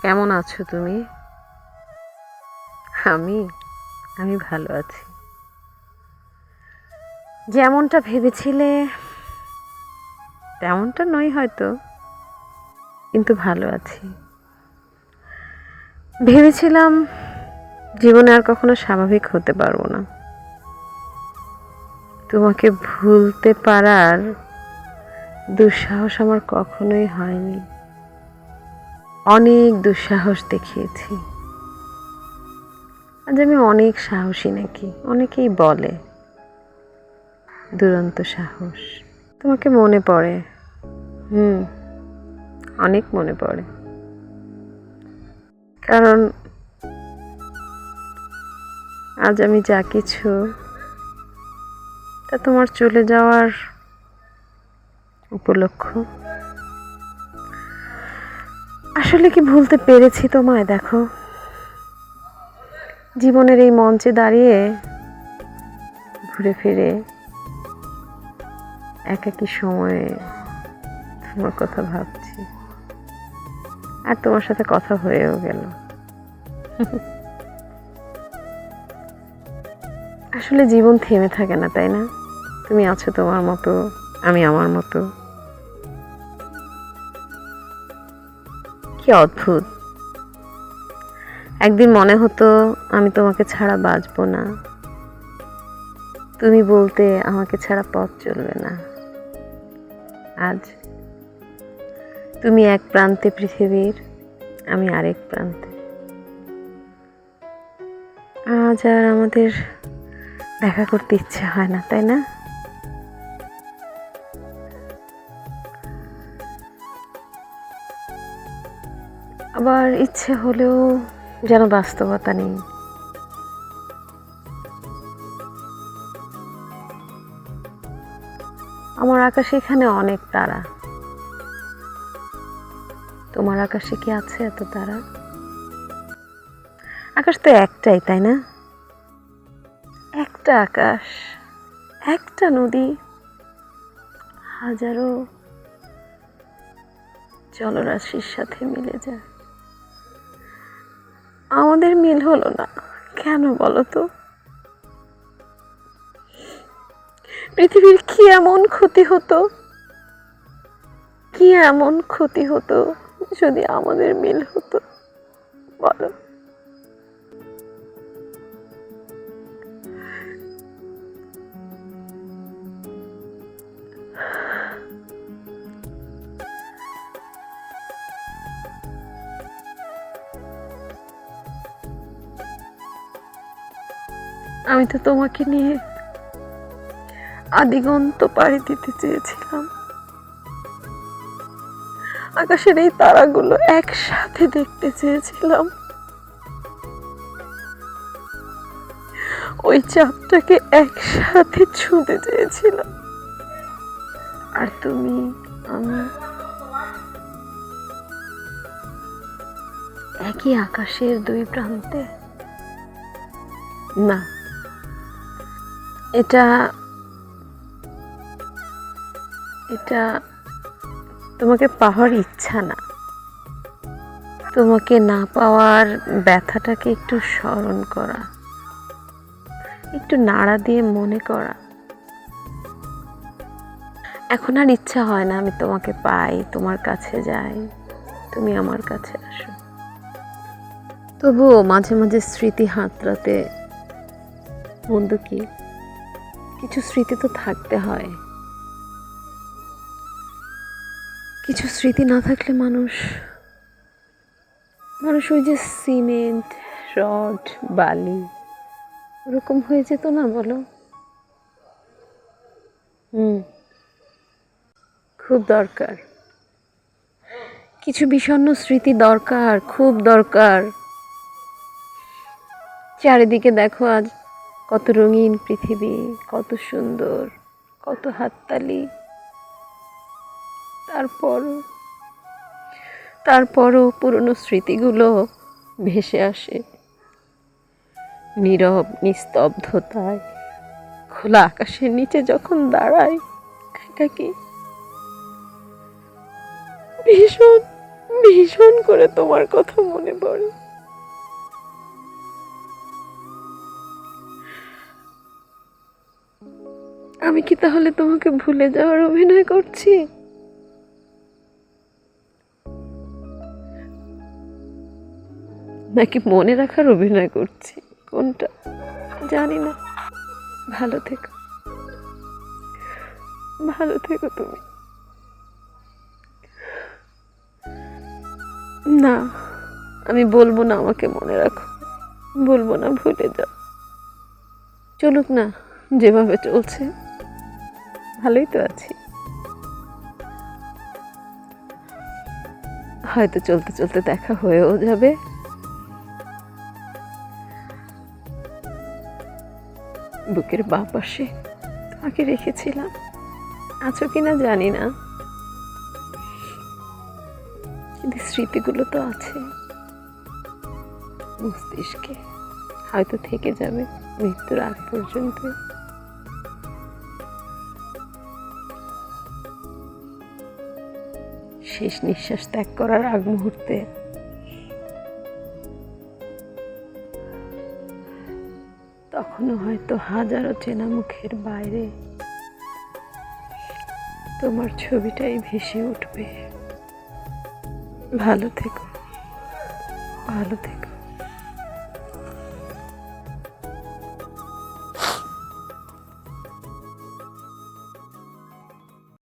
কেমন আছো তুমি? আমি আমি ভালো আছি। যেমনটা ভেবেছিলে তেমনটা নই হয়তো, কিন্তু ভালো আছি। ভেবেছিলাম জীবনে আর কখনো স্বাভাবিক হতে পারবো না। তোমাকে ভুলতে পারার দুঃসাহস আমার কখনোই হয়নি। অনেক দুঃসাহস দেখিয়েছি। আজ আমি অনেক সাহসী নাকি? অনেকেই বলে দুরন্ত সাহস। তোমাকে মনে পড়ে। অনেক মনে পড়ে। কারণ আজ আমি যা কিছু, তা তোমার চলে যাওয়ার উপলক্ষ। আসলে কি ভুলতে পেরেছি তোমায়? দেখো, জীবনের এই মঞ্চে দাঁড়িয়ে ঘুরে ফিরে একাকী সময়ে তোমার কথা ভাবছি, আর তোমার সাথে কথা হয়েও গেল। আসলে জীবন থেমে থাকে না, তাই না? তুমি আছো তোমার মতো, আমি আমার মতো। কি অদ্ভুত! একদিন মনে হতো আমি তোমাকে ছাড়া বাঁচবো না, তুমি বলতে আমাকে ছাড়া পথ চলবে না। আজ তুমি এক প্রান্তে পৃথিবীর, আমি আরেক প্রান্তে। আজ আর আমাদের দেখা করতে ইচ্ছে হয় না, তাই না? আবার ইচ্ছে হলেও যেন বাস্তবতা নেই। আমার আকাশে এখানে অনেক তারা, তোমার আকাশে কি আছে এত তারা? আকাশ তো একটাই, তাই না? একটা আকাশ, একটা নদী, হাজারো জলরাশির সাথে মিলে যায়। আমাদের মিল হলো না কেন বলো তো? পৃথিবীর কি এমন ক্ষতি হতো, কি এমন ক্ষতি হতো যদি আমাদের মিল হতো বলো? আমি তো তোমাকে নিয়ে আদিগন্ত পাড়ি দিতে চেয়েছিলাম। আকাশের এই তারাগুলো একসাথে দেখতে চেয়েছিলাম। ওই চাঁদটাকে একসাথে ছুঁতে চেয়েছিলাম। আর তুমি, আমি একই আকাশের দুই প্রান্তে। না, এটা এটা তোমাকে পাওয়ার ইচ্ছা না, তোমাকে না পাওয়ার ব্যথাটাকে একটু স্মরণ করা, একটু নাড়া দিয়ে মনে করা। এখন আর ইচ্ছা হয় না আমি তোমাকে পাই, তোমার কাছে যাই, তুমি আমার কাছে আসো। তবুও মাঝে মাঝে স্মৃতি হাতড়াতে মন্দ কি? কিছু স্মৃতি তো থাকতে হয়। কিছু স্মৃতি না থাকলে মানুষ ওই যে সিমেন্ট, রড, বালি ওরকম হয়ে যেত না বলো? খুব দরকার। কিছু বিষণ্ণ স্মৃতি দরকার, খুব দরকার। চারিদিকে দেখো আজ কত রঙিন পৃথিবী, কত সুন্দর, কত হাততালি। তারপরও পুরনো স্মৃতিগুলো ভেসে আসে নীরব নিস্তব্ধতায়। খোলা আকাশের নিচে যখন দাঁড়াই একাকী, ভীষণ ভীষণ করে তোমার কথা মনে পড়ে। আমি কি তাহলে তোমাকে ভুলে যাওয়ার অভিনয় করছি? নাকি মনে রাখার অভিনয় করছি? কোনটা জানি না। ভালো থেকো, ভালো থেকো তুমি। না, আমি বলবো না আমাকে মনে রাখো, বলবো না ভুলে যাও। চলুক না যেভাবে চলছে, ভালোই তো আছি। হয়তো চলতে চলতে দেখা হয়েও যাবে। বুকের বাঁ পাশে তোমাকে রেখেছিলাম, আছো কিনা জানি না, কিন্তু স্মৃতিগুলো তো আছে মস্তিষ্কে, হয়তো থেকে যাবে মৃত্যুর আগ পর্যন্ত। শেষ নিঃশ্বাস ত্যাগ করার আগ মুহূর্তে তখনও হয়তো হাজারো চেনা মুখের বাইরে তোমার ছবিটাই ভেসে উঠবে। ভালো থেকো, ভালো থেকো।